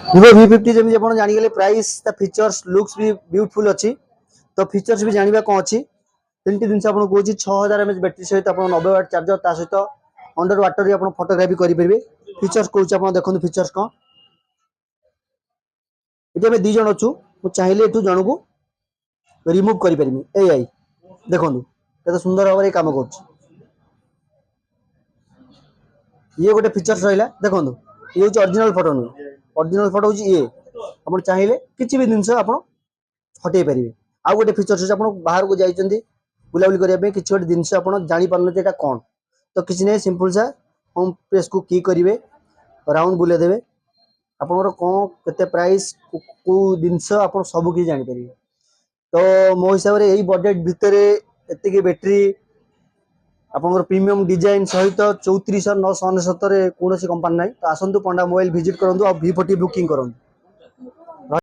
Vivo V50 जमी आप जानीगले price ता फीचर्स लुक्स भी ब्यूटीफुल अच्छी तो फीचर्स भी जानवा कौन अच्छी तीन दिन से आपको कौन 6000 mAh बैटरी सहित आप 90 वाट चार्जर ता सहित अंडर वाटर आप फोटोग्राफी करेंगे फीचर्स कौन आप देखो फीचर्स कौन ये आम 2 जन अच्छु चाहिए एठू जन को रिमूव करें आई देखो केते सुंदर भाव में काम कर ये गोटे फीचर्स रहा देखो ये हूँ ओरिजिनल फोटो नुह ओरिजिनल फोटो हूँ ये आप चाहिए किसी भी जिनस आप हटई पारे आउ गोटे फीचर्स आप बाहर को जाइए बुलाबुली करने किसी गोटे जिनस आप जापारे यहाँ कौन तो किसी नहीं सिंपल सा होम पेज को क्लिक करेंगे राउंड बुले देवे आपंकर कौन केते प्राइस को जिनस आप सब किसी जापर तो मो हिसाब से यही बजेट भितर एतिक बैटेरी आपंकर प्रीमियम डिजाइन सहित 34,999 कौन कंपानी ना तो आसतु पंडा मोबाइल विजिट करूँ और V40 बुकिंग करूँ।